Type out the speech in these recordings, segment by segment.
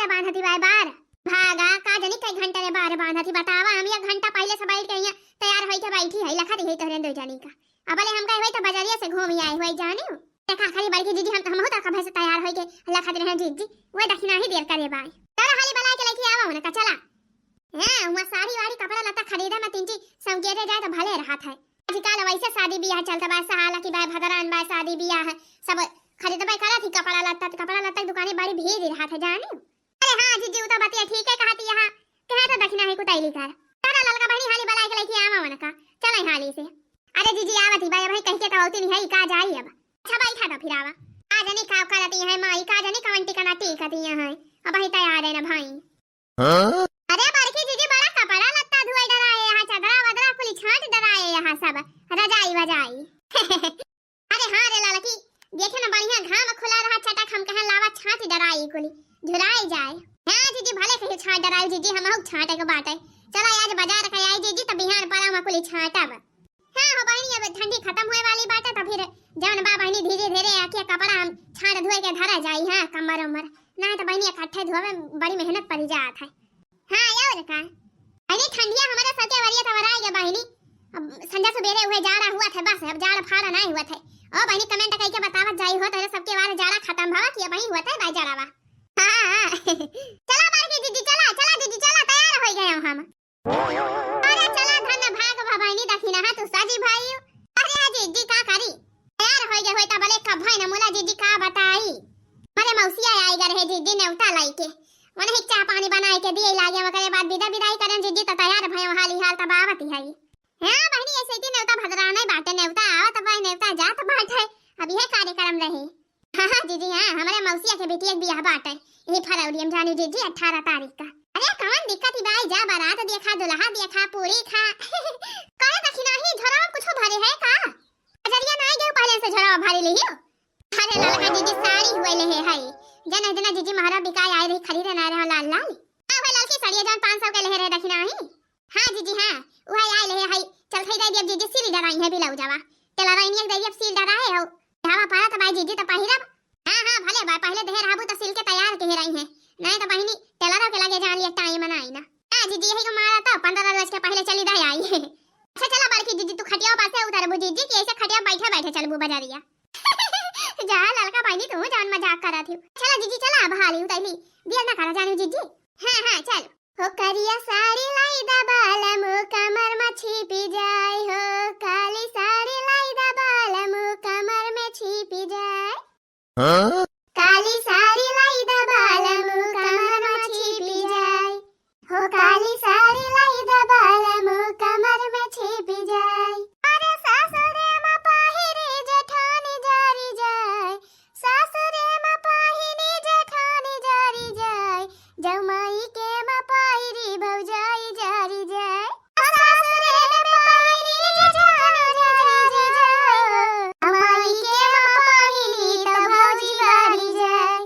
बार बांधती बाय बार भागा का जनी कई घंटा रे बार बांधती बतावा हम 1 घंटा पहले से बैठ के यहाँ तैयार होई के बैठी है लखा दी तोरे दो जानी का अबले हम गए होई तो बाजारिया से घूम आए होई जाने देखा खाली बड़की जीजी हम हो तक भैंस तैयार होई के लखा दे हैं जीजी वो दखिना ही देर करे बाय चला हाली बला के लेके आवा उनका चला हां वहां साड़ी वाड़ी कपड़ा लता खरीदा में 3 चीज संगेरे जाए तो भले रहा था आजकल वैसे शादी ब्याह चलता बा सहाला की बाय भदरान बाय शादी ब्याह सब खरीदबे करा थी कपड़ा लता दुकानें बड़ी भीड़ रहा था जाने अरे हां जीजी उता बात ठीक है कहती यहां कहां तो दखिना है कुतैली कर तारा ललका बहनी हाली बला के लेके आवा उनका चला हाली से अरे जीजी आवती बाय भाई कह के तो होती नहीं है का जाई अब अच्छा बैठा था फिर आवा आज नहीं का करती है माई का जाने कवंटी का नाटी करती है अब ही तैयार है ना भाई हां अरे बड़की जीजी बड़ा कपड़ा लत्ता धोए डराए यहां चादरा वदरा कुली छांट डराए यहां सब रजाई वजाई अरे हां रे ललकी देखे ना बढ़िया घाम खुला रहा छटक हम कहां लावा छांट डराई कुली झुराई जाए हां जीजी भले कहे छांट डराई जीजी हम हु छांटे के बाटे चला आज बाजार के आई जीजी त बिहान पड़ा में कुली छांटब हां हो बहनी अब ठंडी खत्म होए वाली बाटे तो फिर जवन बा बहनी धीरे धीरे आके कपड़ा हम छांट धोए के धरा जाई हां कमर उमर ना तो बहनी इकट्ठे धोवे बड़ी मेहनत पड़ जात है हां और का अरे ठंडिया हमारे सके वरिया तो वराएगा बहनी अब संध्या सुबेरे हुए जाड़ा हुआ था बस अब जाड़ा फाड़ा नहीं हुआ था ओ बहनी कमेंट करके बतावत जाई हो तो सबके बारे जाड़ा खत्म भवा कि अब ही हुआ था भाई जाड़ावा हां चला बारकी दीदी चला दीदी चला तैयार हो गए हम अरे चला धन भाग भवानी दखिना हा तू साजी भाई अरे जीजी का करी तैयार हो गए होय त भले कब भाई न मोला जीजी का बताई मारे मौसिया आई गर है जीजी ने उठा लाई के मने हिक चाय पानी बनाए के दिए लागे मकरे बाद विदाई करन जीजी त तैयार भयो हाली हाल त बावती है हां बहनी ऐसे ही नेवता भदराना बाटे नेवता आवत भाई नेवता जात बाटे अभी है कार्यक्रम रहे हां जीजी हां हमारे मौसिया के बेटी एक बियाह बाटे यही फरवरी में जानी जीजी 18 तारीख का अरे कौन दिक्कत ही भाई जा बारात देखा दुल्हा देखा पूरी खा करे दखिना ही झोरा कुछ भरे है का अजरिया ना गए पहले से झोरा भरे लियो अरे ललका जीजी साड़ी हुए ले है जना जना जीजी महाराज बिकाय आए रही खरीदे ना रहे लाल लाल आ भाई ललकी साड़ी जान 500 के ले रहे दखिना ही हां जीजी हां उहे आए ले है चल खई दे जीजी सील डराई है बिलाउ जावा तेला राई ने दे सील डराए हो धावा पारा त भाई जीजी त पहिरब हां भले भाई पहले देह रहबू त सिल के तैयार के रही है नहीं तो बहनी टेलर के लगे जान लिया टाइम बनाई ना हां जीजी यही को मारा तो 15 रोज के पहले चली दे आई अच्छा चला बड़की जीजी तू खटिया पास से उतरबू जीजी कि ऐसे खटिया बैठे बैठे चलबू बाजारिया जा ललका बहनी तू जान मजाक करा थी चला जीजी चला अब हाली उतरली दिया ना करा जानी जीजी हां चल हो करिया साड़ी लाई दा बाल मु कमर में छिपी जाए हो काली साड़ी लाई दा बाल मु कमर में छिपी जाए हां काली साड़ी लाई दा बाल मु कमर में छिपी जाए हो काली साड़ी लाई दा बाल मु कमर में छिपी जाए अरे सासुरे में पाहिरी जेठानी जारी जाए सासुरे में पाहिरी जेठानी जारी जाए जमाई के में पाहिरी भौजाई जारी जाए सासुरे में पाहिरी जेठानी जारी जाए जमाई के में पाहिरी तो भौजी जारी जाए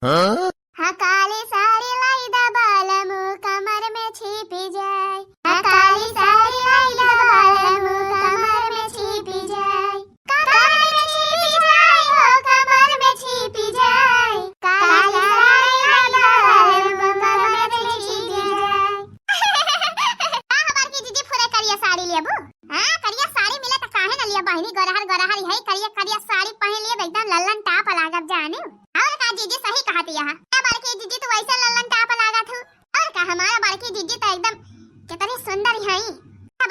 हां काली साड़ी लाई दा बाल मु कमर में छिपी जाए हां काली साड़ी लाई दा बाल मु कमर में छिपी जाए कमर में छिपी जाए हो कमर में छिपी जाए काली साड़ी लाई दा बाल मु कमर में छिपी जाए हां हमार की जीजी पूरे करिया साड़ी लेबू हां करिया साड़ी मिले त काहे न लिया बहनी गरहर है करिया साड़ी पहन लिए एकदम लल्लन टाप लागब जाने और का जीजी सही कहती है बड़की जीजी तो वैसे लल्लन टाप लागा थू और का हमारा बड़की जीजी तो एकदम कितनी सुंदर है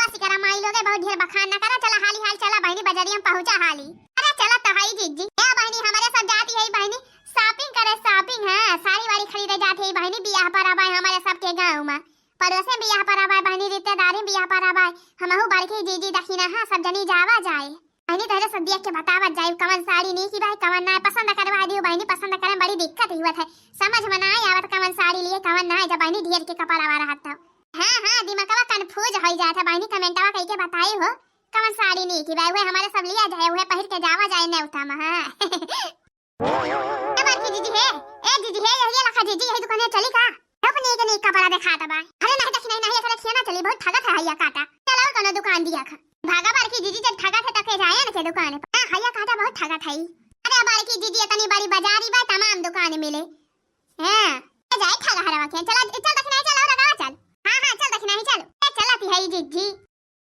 बस करा माई लोगे बहुत ढेर बखान ना करा चला हाली हाल चला बहनी बाजारिया में पहुंचा हाली अरे चला तो हाई जीजी ए बहनी हमारे साथ जाती है बहनी शॉपिंग करे शॉपिंग है साड़ी वाड़ी खरीदे जाती है बहनी बियाह पर आबाई हमारे सबके गांव में पड़ोसे बियाह पर आबाई बहनी रिश्तेदारी बियाह पर आबाई हमहु बड़की जीजी दखिना हां सब जनी जावा जाए बहनी तहरे सब देख के बतावत जाई कवन साड़ी नहीं की भाई कवन ना पसंद करवा दियो बहनी पसंद करे बड़ी दिक्कत हुआ है समझ में ना आवत कवन साड़ी लिए कवन ना जब बहनी ढेर के कपड़ा आ रहा था हां दिमागवा कंफ्यूज हो जाता बहनी कमेंटवा कह के बताई हो कवन साड़ी नहीं की भाई वो हमारे सब लिया जाए वो पहिर के जावा जाए नेवता में हां अब की जीजी है ए जीजी है ये लखा जीजी यही दुकान चली का अपने के नहीं कपड़ा दिखाता बा अरे नहीं देख नहीं चला खियाना चली बहुत ठगत है हैया काटा चलो कोनो दुकान दिया खा भागा बारकी जीजी जब ठगा थे तके जाए ना के दुकान पे हैया काटा बहुत ठगा था अरे बारकी जीजी इतनी बड़ी बाजारी बा तमाम दुकान मिले हां लगावा के चला चल दखना चल और लगावा चल। हां हां चल दखना ही चल चलाती है जीजी।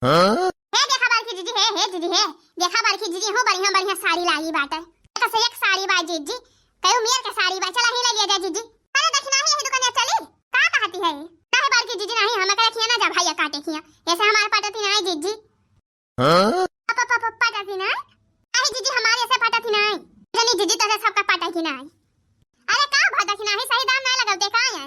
हे देखा बालकी जीजी हे जीजी हे देखा बालकी जीजी हो बढ़िया बढ़िया साड़ी लाई बाटे एक से एक साड़ी बा जीजी कयो मेर के साड़ी बा चला ही ले लिया जा जीजी। अरे दखना ही दुकान चली का कहती है नहीं बालकी जीजी नहीं हम करे खिया ना जा भैया काटे खिया ऐसे हमारे पटती नहीं जीजी। पापा पटती नहीं नहीं जीजी हमारे से पटती नहीं जनी जीजी तो सबका पटती नहीं। अरे का भदखना ही सही दाम नहीं लगाते का है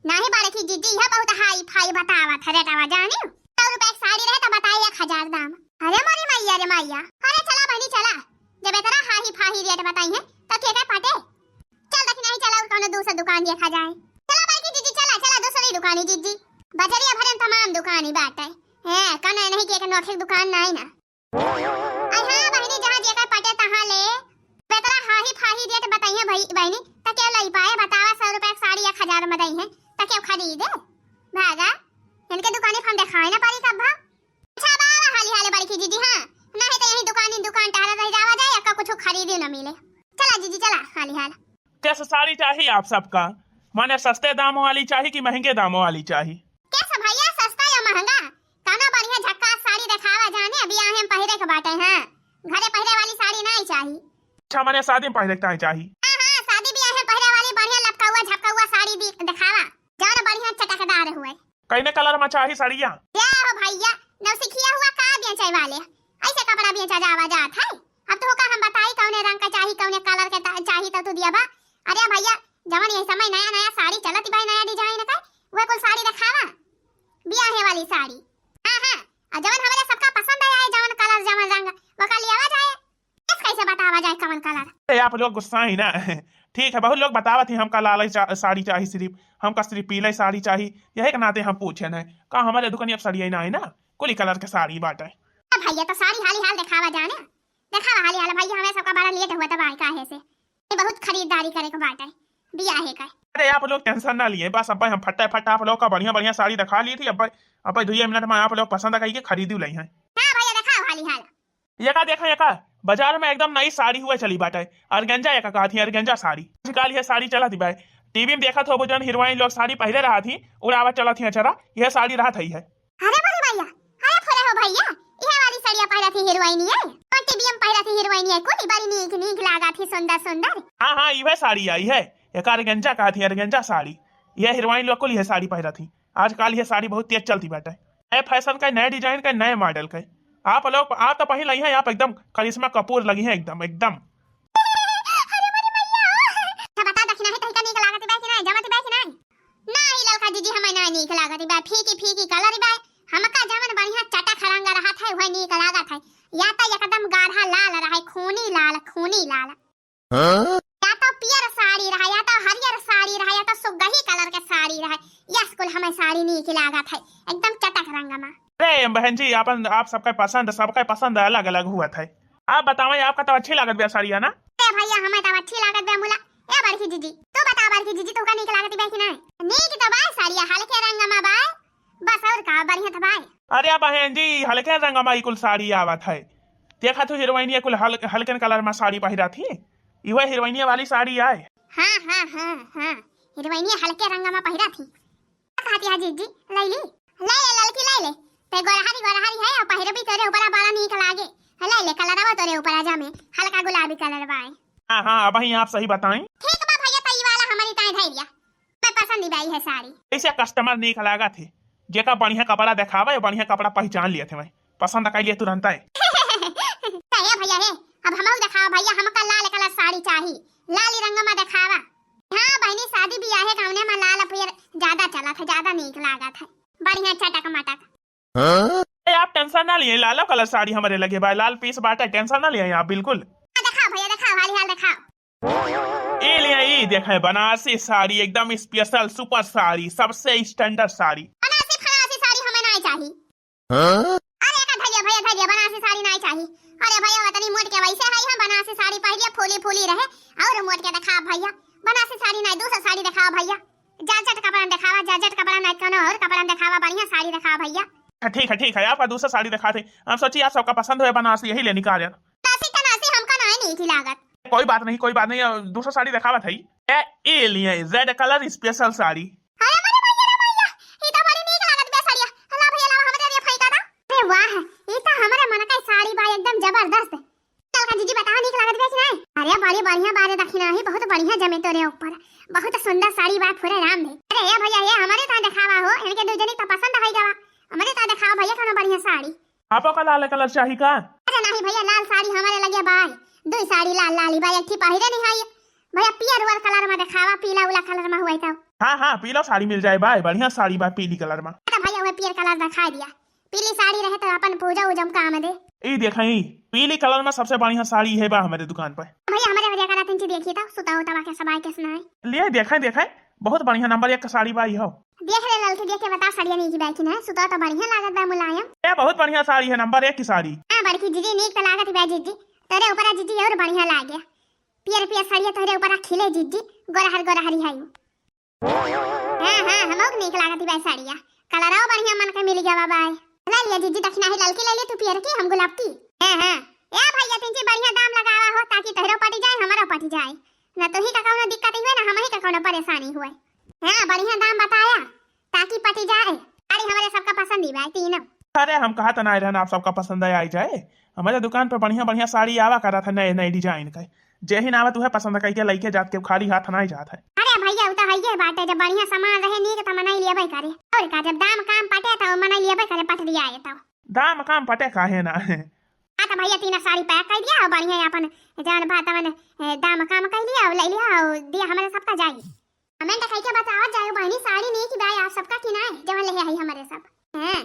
नहीं बालकी जीजी यह बहुत हाई फाई बतावा था रेटावा जानी 100 रुपए एक साड़ी रहे तो बताइए 1000 दाम। अरे मोरी मैया रे मैया अरे चला बहनी चला जब इतना हाई फाही रेट बताई है तो के पटे चल दखना ही चला और कौन दूसरा दुकान देखा जाए। चला बालकी जीजी चला चला दूसरी दुकान जीजी बजरिया भरन तमाम दुकान ही बात है कने नहीं के नोखे दुकान नहीं ना। आई हां बहनी जहां जेका पटे तहां ले बेतरा हाही फाही रेट बताइए भाई बहनी तके लई पाए बतावा 100 रुपए एक साड़ी 1000 में दई है तके खरीदे भागा इनके दुकाने हम दिखाए ना पारी कब अच्छा बाबा हाली हाले बालकी जीजी हां नहीं तो यही दुकान टहरा रह जावा जाए का कुछ खरीदे ना मिले। चला जीजी चला हाली हाल। कैसे साड़ी चाहिए आप सबका माने सस्ते दामों वाली चाहिए कि महंगे दामों वाली चाहिए? कैसा भैया सस्ता या महंगा काना बढ़िया झक्कास साड़ी दिखावा जाने अभी आए हम पहरे के बाटे हैं घरे पहरे वाली साड़ी नहीं चाहिए। अच्छा माने शादी में पहले चाहिए? हां शादी भी आए पहरे वाली बढ़िया लटका हुआ झपका हुआ साड़ी दिखावा जान बढ़िया चटकदार हुए कईने कलर में चाहिए साड़ियां? क्या हो भैया नवसिखिया हुआ का बेचे वाले ऐसे कपड़ा बेचा जावा जात है अब तो का हम बताई कौने रंग का चाहिए कौने कलर के चाहिए तो दिया बा। अरे भैया जवन ये समय नया नया साड़ी चलती भाई नया डिजाइन का वो कुल साड़ी दिखावा बियाहे वाली साड़ी। हां हां और जवन हमारे सबका पसंद है जवन कलर जवन रंग वो का लियावा जाए इस कैसे बतावा जाए कौन कलर। आप लोग गुस्सा ही ना ठीक है बहुत लोग बतावत ही हमका लाल साड़ी चाहिए सिर्फ हमका सिर्फ पीले साड़ी चाहिए यही के नाते हम पूछे न का हमारे दुकान अब साड़ी ना है ना कुली कलर के साड़ी बाटे। भैया तो साड़ी हाली हाल दिखावा जाने दिखावा हाली हाल भैया हमें सबका बड़ा लेट हुआ तब आए काहे से ये बहुत खरीदारी करे को बाटे बियाहे का। अरे आप लोग टेंशन ना लिए बस अब हम फटा आप लोग का बढ़िया बढ़िया साड़ी दिखा ली थी अब 2 मिनट में आप लोग पसंद करके खरीदी ली है। हां भैया दिखाओ हाली हाल। ये का देखा ये का बाजार में एकदम नई साड़ी हुए चली बाटे अर्गेंजा ये का थी अर्गेंजा साड़ी आजकल ये साड़ी चला थी भाई टीवी में देखा था वो जन हीरोइन लोग साड़ी पहले रहा थी उड़ावा चला थी अचरा यह साड़ी रहा थी है। अरे बोले भैया अरे खोरे हो भैया ये वाली साड़ी पहला थी हीरोइन है और टीवी में पहला थी हीरोइन है कोई बड़ी नीक लागा थी सुंदर सुंदर। हां हां ये साड़ी आई है एक अर्गेंजा का थी अर्गेंजा साड़ी यह हीरोइन लोग को यह साड़ी पहला थी आजकल यह साड़ी बहुत तेज चलती बाटे नए फैशन का नए डिजाइन का नए मॉडल का आप लोग आप तो पहले ही है आप एकदम करिश्मा कपूर लगी है एकदम एकदम। अरे मेरी मैया बता दखना है तनिका नीक लागत बा कि नहीं जमत बा कि नहीं नहीं ललका दीदी हमें ना नीक लागत बा फीकी फीकी कलर बा हमका जमन बढ़िया चटा खरंगा रहा था वह नीक लागत है या तो एकदम गाढ़ा लाल रहा खूनी लाल या तो पियर साड़ी रहा या तो हरियर साड़ी रहा या तो सुगही कलर के साड़ी रहा यस कुल हमें साड़ी नीक लागत है एकदम चटक रंग में। अरे बहन जी आप सबका पसंद अलग अलग हुआ था आप बताओ आपका तो अच्छी लागत बा साड़ी है ना? अरे भैया हमें तो अच्छी लागत बा मुला ए बड़की जीजी तू बता बड़की जीजी तू का नीक लागत बा कि नहीं नीक तो बा साड़ी हल्के रंग में बा बस और का बढ़िया तो बा। अरे बहन जी हल्के रंग में कुल साड़ी आवत है देखा तो हीरोइनिया कुल हल्के कलर में साड़ी पहिरा थी इवे हीरोइनिया वाली साड़ी आए। हां हां हां हां हीरोइनिया हल्के रंग में पहिरा थी कहती है जीजी ले लड़की ले ते गोरहारी है और पहिरे भी तेरे ऊपर बड़ा नीक लागे ले कलर आवा तेरे ऊपर आजा में हल्का गुलाबी कलर बा। हां हां अब ही आप सही बताएं ठीक बा भैया तई वाला हमारी ताई धैर्य मैं पसंद आई है साड़ी ऐसे कस्टमर नीक लागा थे जेका बढ़िया कपड़ा दिखावे बढ़िया कपड़ा पहचान लिए थे मैं पसंद कर लिए तुरंत है। सही है भैया है अब हमहु दिखाओ भैया हमका लाल कलर साड़ी चाहिए लाली रंग में दिखावा। हां बहनी शादी भी आहे कौने में लाल पियर ज्यादा चला था ज्यादा नीक लागा था बढ़िया चटक मटक। आप टेंशन ना लिए लाल कलर साड़ी हमारे लगे भाई लाल पीस बाटे टेंशन ना लिए आप बिल्कुल। दिखाओ भैया दिखाओ हाली हाल दिखाओ ये लिए ये देखे बनारसी साड़ी एकदम स्पेशल सुपर साड़ी सबसे स्टैंडर्ड साड़ी बनारसी साड़ी हमें नहीं चाहिए। अरे का धैर्य बनारसी साड़ी नहीं चाहिए। अरे भैया वतनी मोट के वैसे है हम बनारसी साड़ी पहले फूली रहे और मोट के दिखा भैया बनारसी साड़ी नहीं दूसरा साड़ी दिखाओ भैया जाजट कपड़ा दिखावा जाजट कपड़ा नहीं कोनो और कपड़ा दिखावा बढ़िया साड़ी दिखाओ भैया। ठीक है आपका दूसरा साड़ी दिखाते हम सोचिए आप सबका पसंद है बनारसी यही लेने का आ बनारसी हमका नहीं थी लागत कोई बात नहीं दूसरा साड़ी दिखावा था ये लिए रेड कलर स्पेशल साड़ी न जमे तोरे ऊपर। बहुत सुंदर साड़ी बा पूरे राम दे। अरे ये भैया ये हमारे ता दिखावा हो, इनके दो जनी तो पसंद है गवा। हमारे ता दिखावा भैया कोनो बढ़िया साड़ी। आपको का लाल कलर चाहिए का? अरे नहीं भैया लाल साड़ी हमारे लगे बाई। दो साड़ी लाल लाली बाई एक थी पहिरे नहीं है। भैया पियर वाला कलर में दिखावा, पीला वाला कलर में हुआ तो। हाँ पीला साड़ी मिल जाए भाई, बढ़िया साड़ी बा पीली कलर में। तो भैया वो पियर कलर दिखा दिया। पीली साड़ी रहे तो अपन पूजा उजम काम दे। ये देखें पीली कलर में सबसे बढ़िया साड़ी है बा हमारे दुकान पर। भैया हमारे वजह करा तिनची देखिए तो सुता उता के सबाई के सुनाए। लिए देखें बहुत बढ़िया नंबर 1 का साड़ी बा हो। देख ले लल के देख के बता साड़ियां नहीं की बैठी ना, सुता तो बढ़िया लागत बा मुलायम। ये बहुत बढ़िया साड़ी है, नंबर 1 की साड़ी। हां बड़की जीजी नीक तो लागत बा जीजी। तेरे ऊपर जीजी और बढ़िया लागे। पियर पियर साड़ी तेरे ऊपर खिले जीजी, गोरहरी है। हां हमक नीक लागत बा साड़िया। कलरवा बढ़िया मन के मिल गया बाय। ले लिया जीजी दक्षिणा ही ललकी ले ले तू पियर की, हम गुलाब की। हां ए भैया तिनची बढ़िया दाम लगावा हो ताकि तोहरो पटी जाए हमारा पटी जाए। ना तो ही का कोनो दिक्कत हुए ना हम ही का कोनो परेशानी हुए। हां बढ़िया दाम बताया ताकि पटी जाए। साड़ी हमारे सबका पसंद ही भाई तीनों। अरे हम कहा था ना रहना आप सबका पसंद आई जाए। हमारे दुकान पर बढ़िया बढ़िया साड़ी आवा करा था नए नए डिजाइन का। जे ही नावा तुम्हें पसंद करके लइके जात के खाली हाथ ना जात है। अरे भैया उता है ये बात है, जब बढ़िया सामान रहे नीक त मनाई लिया भाई करे। और का जब दाम काम पटे त मनाई लिया भाई करे पट दिया है तो। दाम काम पटे काहे ना। हां तो भैया तीन साड़ी पैक कर दिया और बढ़िया अपन जान भातवन दाम काम कर लिया और ले लिया और दिया हमारे सबका जाई। हमें तो कह के बताओ जाए बहनी साड़ी नहीं की भाई आप सबका किनाए जवन ले आई हमारे सब। हां